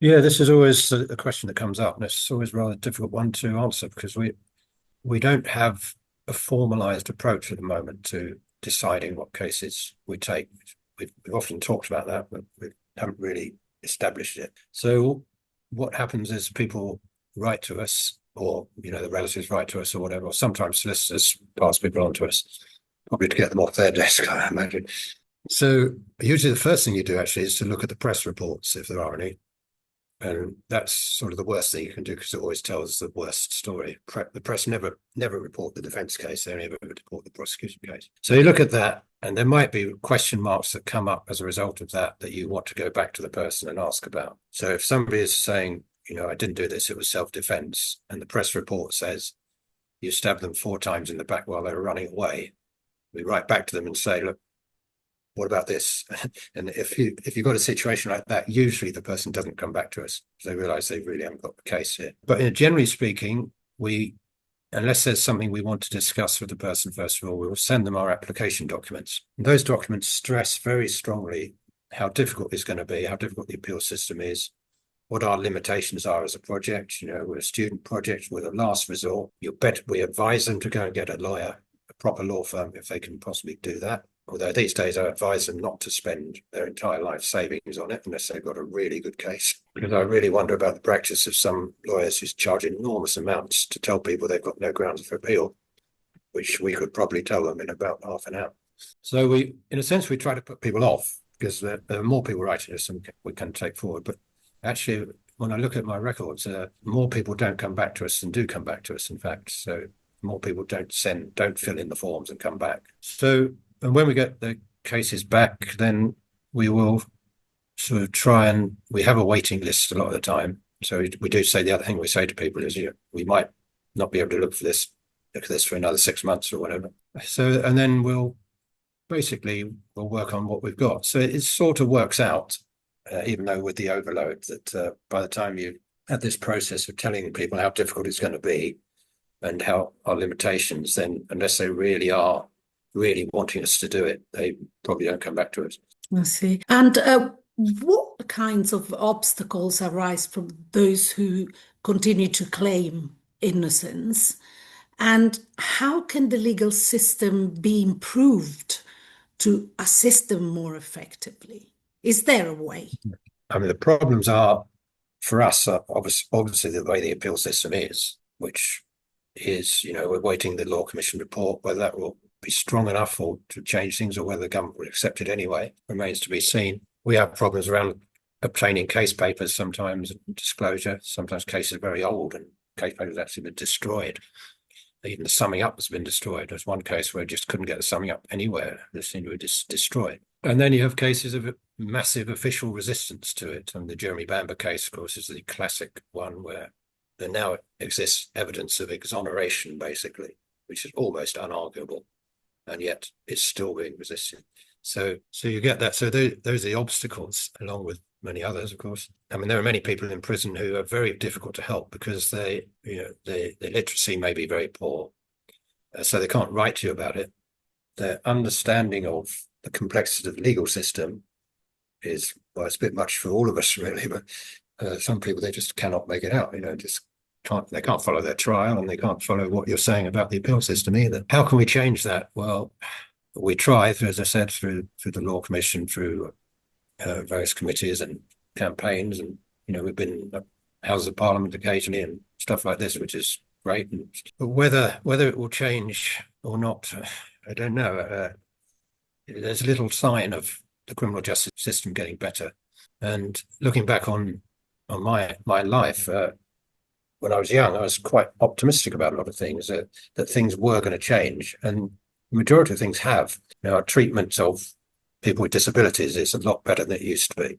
Yeah, this is always a question that comes up, and it's always a rather difficult one to answer, because we don't have a formalized approach at the moment to deciding what cases we take. We've often talked about that, but we haven't really established it. So what happens is people write to us, or the relatives write to us, or whatever, or sometimes solicitors pass people on to us, probably to get them off their desk, I imagine. So usually the first thing you do actually is to look at the press reports, if there are any. And that's sort of the worst thing you can do, because it always tells the worst story. The press never report the defense case; they only ever report the prosecution case. So you look at that, and there might be question marks that come up as a result of that you want to go back to the person and ask about. So if somebody is saying, I didn't do this, it was self-defense, and the press report says you stabbed them 4 times in the back while they were running away, we write back to them and say, look, what about this? And if you've got a situation like that, usually the person doesn't come back to us, because they realize they really haven't got the case here. But generally speaking, unless there's something we want to discuss with the person, first of all, we will send them our application documents. And those documents stress very strongly how difficult it's going to be, how difficult the appeal system is, what our limitations are as a project. We're a student project, we're the last resort. We advise them to go and get a lawyer, a proper law firm, if they can possibly do that. Although these days I advise them not to spend their entire life savings on it unless they've got a really good case. Because I really wonder about the practice of some lawyers who charge enormous amounts to tell people they've got no grounds for appeal, which we could probably tell them in about half an hour. So in a sense, we try to put people off, because there are more people writing us than we can take forward. But actually, when I look at my records, more people don't come back to us than do come back to us, in fact. So more people don't fill in the forms and come back. And when we get the cases back, then we will sort of we have a waiting list a lot of the time. So we do say, the other thing we say to people is, we might not be able to look at this for another 6 months or whatever. So, and then we'll work on what we've got. So it sort of works out, even though with the overload, that by the time you have this process of telling people how difficult it's going to be and how our limitations, then unless they really are wanting us to do it, they probably don't come back to us. I see. And what kinds of obstacles arise from those who continue to claim innocence? And how can the legal system be improved to assist them more effectively? Is there a way? I mean, the problems are, for us, obviously the way the appeal system is, which is, we're waiting the Law Commission report. Whether that will be strong enough or to change things, or whether the government will accept it anyway, remains to be seen. We have problems around obtaining case papers, sometimes disclosure. Sometimes cases are very old and case papers actually been destroyed. Even the summing up has been destroyed. There's one case where I just couldn't get the summing up anywhere. They seemed to be destroyed. And then you have cases of massive official resistance to it. And the Jeremy Bamber case, of course, is the classic one where there now exists evidence of exoneration, basically, which is almost unarguable. and yet it's still being resisted. So you get that. So those are the obstacles, along with many others, of course. I mean, there are many people in prison who are very difficult to help because their literacy may be very poor, so they can't write to you about it. Their understanding of the complexity of the legal system is, well, it's a bit much for all of us, really. But some people, they just cannot make it out. They can't follow their trial, and they can't follow what you're saying about the appeal system either. How can we change that? Well, we try, as I said, through the Law Commission, through various committees and campaigns, and we've been Houses of Parliament occasionally and stuff like this, which is great. But whether it will change or not, I don't know. There's a little sign of the criminal justice system getting better. And looking back on my life, when I was young, I was quite optimistic about a lot of things, that things were going to change, and the majority of things have. Our treatment of people with disabilities is a lot better than it used to be.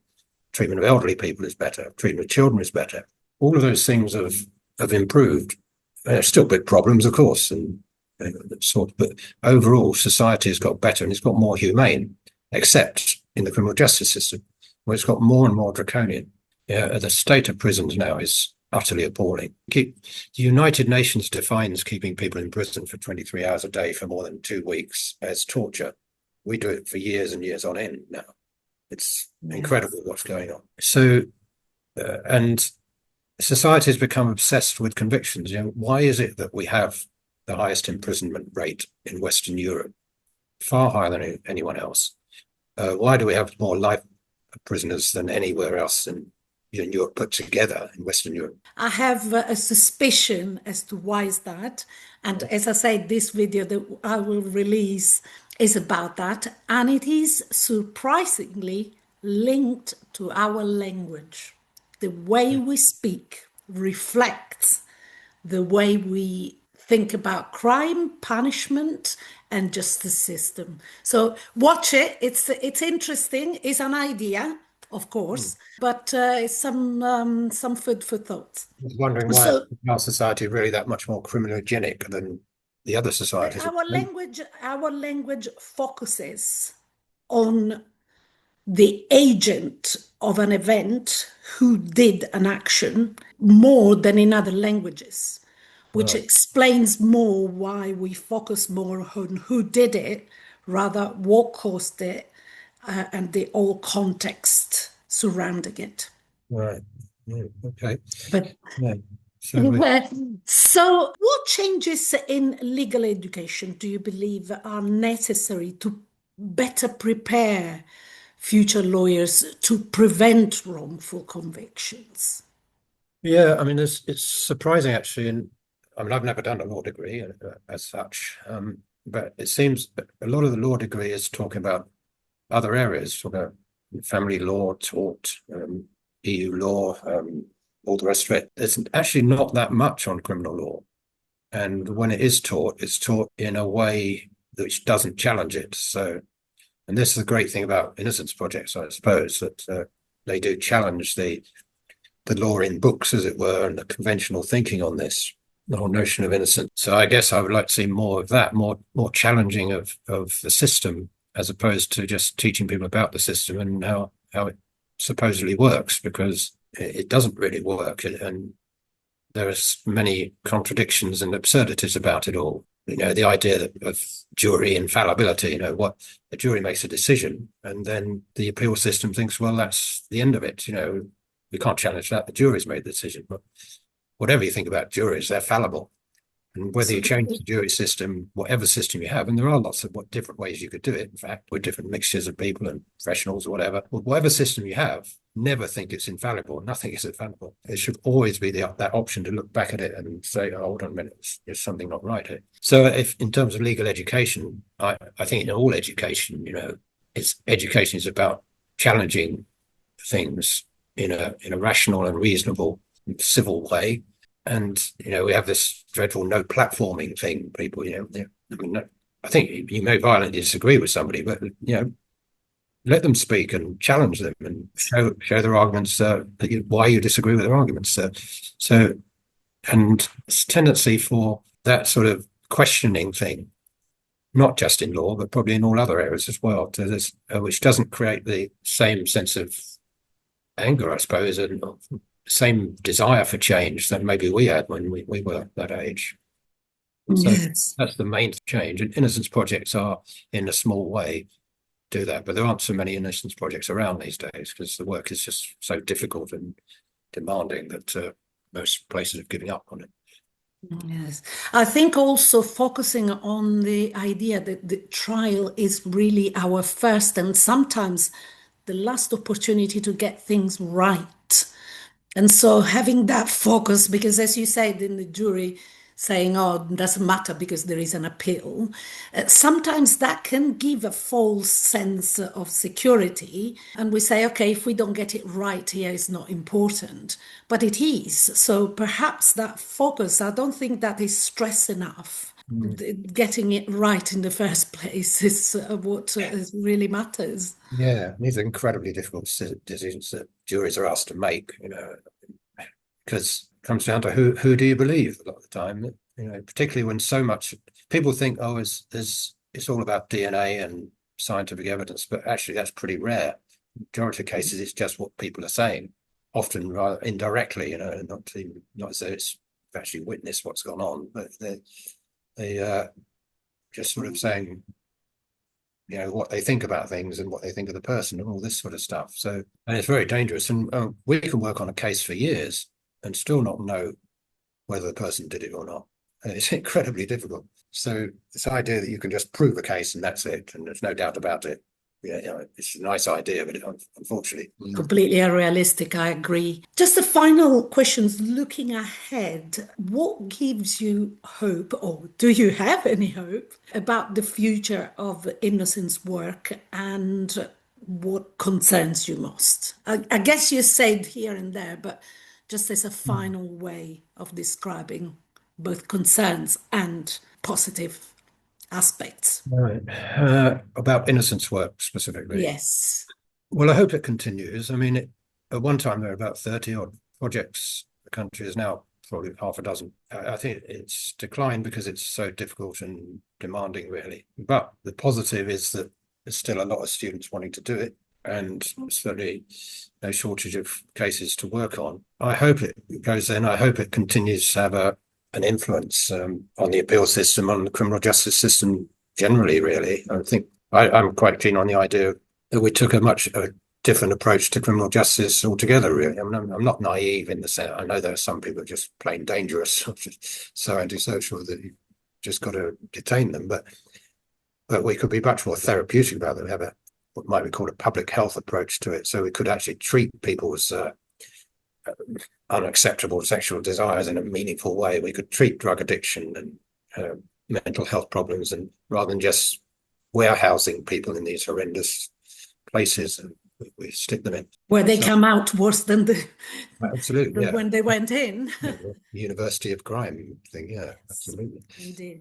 Treatment of elderly people is better. Treatment of children is better. All of those things have improved. There's still big problems, of course, and but overall, society has got better and it's got more humane, except in the criminal justice system, where it's got more and more draconian. The state of prisons now is utterly appalling. The United Nations defines keeping people in prison for 23 hours a day for more than 2 weeks as torture. We do it for years and years on end now. It's incredible what's going on. So, and society has become obsessed with convictions. Why is it that we have the highest imprisonment rate in Western Europe, far higher than anyone else? Why do we have more life prisoners than anywhere else in Europe put together, in Western Europe? I have a suspicion as to why is that. And as I said, this video that I will release is about that. And it is surprisingly linked to our language. The way we speak reflects the way we think about crime, punishment, and justice system. So watch it. It's interesting. It's an idea, of course, but it's some food for thought. I was wondering why our society is really that much more criminogenic than the other societies. Our language focuses on the agent of an event who did an action more than in other languages, which explains more why we focus more on who did it, rather what caused it, and the whole context surrounding it. Right. Yeah, okay. But yeah. So what changes in legal education do you believe are necessary to better prepare future lawyers to prevent wrongful convictions? Yeah, I mean, it's surprising actually. And I mean, I've never done a law degree as such, but it seems a lot of the law degree is talking about other areas, talking about family law, tort, EU law, all the rest of it. There's actually not that much on criminal law. And when it is taught, it's taught in a way which doesn't challenge it. So, and this is the great thing about Innocence Projects, I suppose, that they do challenge the law in books, as it were, and the conventional thinking on this, the whole notion of innocence. So I guess I would like to see more of that, more challenging of the system, as opposed to just teaching people about the system and how it supposedly works, because it doesn't really work. And there are many contradictions and absurdities about it all. The idea of jury infallibility, what the jury makes a decision and then the appeal system thinks, well, that's the end of it. We can't challenge that. The jury's made the decision. But whatever you think about juries, they're fallible. And whether you change the jury system, whatever system you have, and there are lots of different ways you could do it, in fact, with different mixtures of people and professionals or whatever, but whatever system you have, never think it's infallible. Nothing is infallible. It should always be that option to look back at it and say, oh, hold on a minute, there's something not right here. So if in terms of legal education, I think in all education, education is about challenging things in a rational and reasonable, civil way. And, we have this dreadful no platforming thing, people, I think you may violently disagree with somebody, but, let them speak and challenge them and show their arguments, why you disagree with their arguments. And it's a tendency for that sort of questioning thing not just in law, but probably in all other areas as well, which doesn't create the same sense of anger, I suppose, and same desire for change that maybe we had when we were that age. And so that's the main change. And innocence projects are, in a small way, do that. But there aren't so many innocence projects around these days because the work is just so difficult and demanding that most places are giving up on it. Yes, I think also focusing on the idea that the trial is really our first and sometimes the last opportunity to get things right. And so having that focus, because as you said in the jury, saying, oh, it doesn't matter because there is an appeal, sometimes that can give a false sense of security. And we say, okay, if we don't get it right here, it's not important. But it is. So perhaps that focus, I don't think that is stress enough. Getting it right in the first place is what really matters. Yeah, these are incredibly difficult decisions that juries are asked to make, because it comes down to who do you believe a lot of the time, particularly when so much people think, oh, it's all about DNA and scientific evidence, but actually that's pretty rare. Majority of cases, it's just what people are saying, often rather indirectly, not as though it's actually witnessed what's gone on, but they just sort of saying, what they think about things and what they think of the person and all this sort of stuff. So, and it's very dangerous. And we can work on a case for years and still not know whether the person did it or not. And it's incredibly difficult. So this idea that you can just prove a case and that's it, and there's no doubt about it. Yeah, it's a nice idea, but unfortunately, completely unrealistic. I agree. Just the final questions looking ahead. What gives you hope, or do you have any hope about the future of innocence work and what concerns you most? I guess you said here and there, but just as a final way of describing both concerns and positive aspects. right. About innocence work specifically. Yes. Well, I hope it continues. I mean, at one time there were about 30 odd projects. The country is now probably half a dozen. I think it's declined because it's so difficult and demanding, really. But the positive is that there's still a lot of students wanting to do it, and certainly no shortage of cases to work on. I hope it goes in. I hope it continues to have an influence on the appeal system, on the criminal justice system generally, really. I think I'm quite keen on the idea that we took a different approach to criminal justice altogether, really. I mean, I'm not naive in the sense. I know there are some people just plain dangerous, so antisocial that you just got to detain them. But we could be much more therapeutic about it. We have what might be called a public health approach to it. So we could actually treat people's unacceptable sexual desires in a meaningful way. We could treat drug addiction and mental health problems, and rather than just warehousing people in these horrendous places, and we stick them in where they come out worse than absolutely, yeah. when they went in. University of crime thing, yeah, absolutely. Indeed.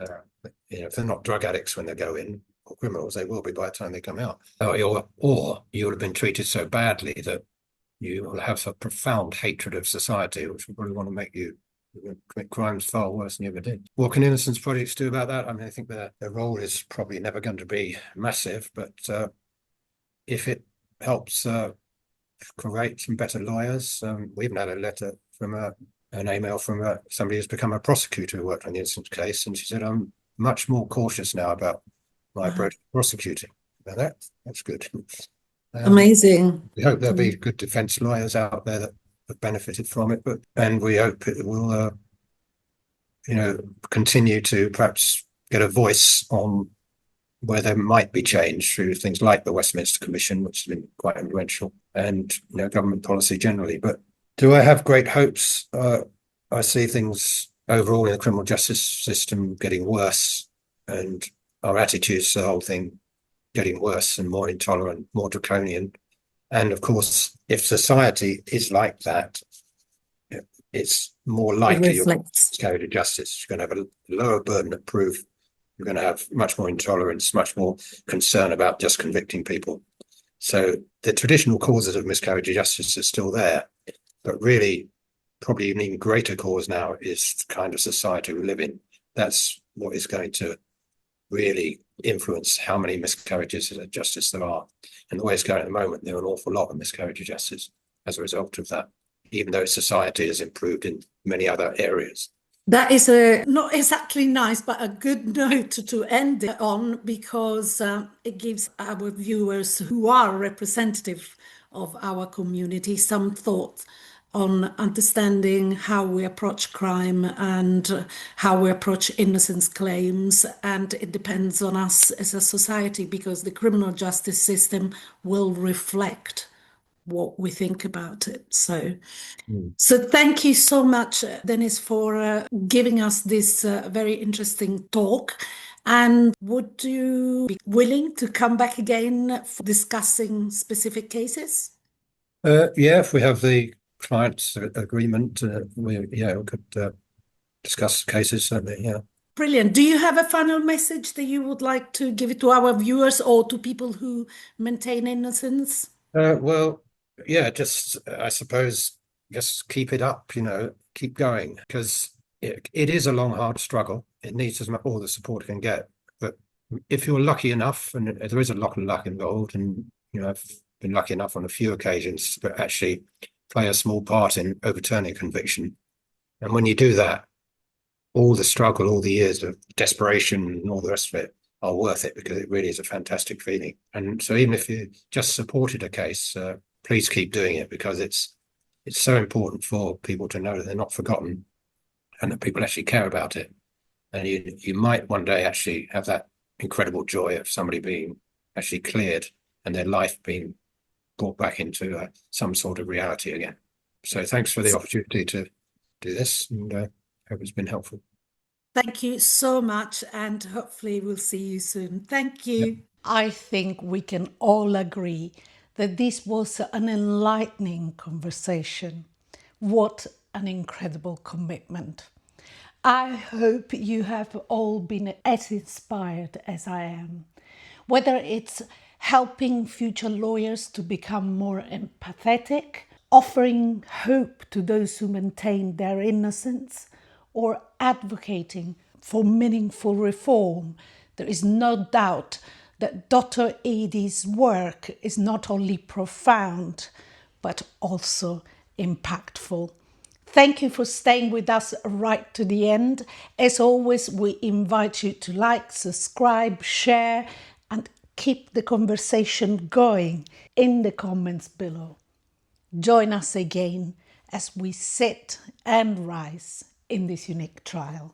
If they're not drug addicts when they go in, or criminals, they will be by the time they come out. Or you'll have been treated so badly that you will have a profound hatred of society, which will probably want to make you commit crimes far worse than you ever did. What can innocence projects do about that? I mean, I think their role is probably never going to be massive, but if it helps create some better lawyers, we even had a letter from an email from somebody who's become a prosecutor who worked on the innocence case, and she said, I'm much more cautious now about my approach to prosecuting. Now that's good. Amazing. We hope there'll be good defence lawyers out there that have benefited from it, and we hope it will, continue to perhaps get a voice on where there might be change through things like the Westminster Commission, which has been quite influential, and government policy generally. But do I have great hopes? I see things overall in the criminal justice system getting worse, and our attitudes to the whole thing getting worse and more intolerant, more draconian. And of course, if society is like that, it's more likely you're going to miscarriage of justice. You're going to have a lower burden of proof. You're going to have much more intolerance, much more concern about just convicting people. So the traditional causes of miscarriage of justice are still there, but really, probably an even greater cause now is the kind of society we live in. That's what is going to really influence how many miscarriages of justice there are. And the way it's going at the moment, there are an awful lot of miscarriage of justice as a result of that, even though society has improved in many other areas. That is a not exactly nice, but a good note to end it on, because it gives our viewers, who are representative of our community, some thoughts on understanding how we approach crime and how we approach innocence claims. And it depends on us as a society, because the criminal justice system will reflect what we think about it. So thank you so much, Dennis, for giving us this very interesting talk. And would you be willing to come back again for discussing specific cases? Yeah, if we have the client's agreement, we could discuss cases, certainly, yeah. Brilliant. Do you have a final message that you would like to give it to our viewers or to people who maintain innocence? Well, yeah, just I suppose just keep it up, keep going, because it is a long, hard struggle. It needs all the support it can get. But if you're lucky enough, and there is a lot of luck involved, and I've been lucky enough on a few occasions to actually play a small part in overturning a conviction. And when you do that, all the struggle, all the years of desperation and all the rest of it are worth it, because it really is a fantastic feeling. And so even if you just supported a case, please keep doing it, because it's so important for people to know that they're not forgotten and that people actually care about it. And you might one day actually have that incredible joy of somebody being actually cleared and their life being brought back into some sort of reality again. So thanks for the opportunity to do this, and hope it's been helpful. Thank you so much, and hopefully we'll see you soon. Thank you. Yep. I think we can all agree that this was an enlightening conversation. What an incredible commitment. I hope you have all been as inspired as I am. Whether it's helping future lawyers to become more empathetic, offering hope to those who maintain their innocence, or advocating for meaningful reform, there is no doubt that Dr. Eady's work is not only profound, but also impactful. Thank you for staying with us right to the end. As always, we invite you to like, subscribe, share, and keep the conversation going in the comments below. Join us again as we sit and rise in this unique trial.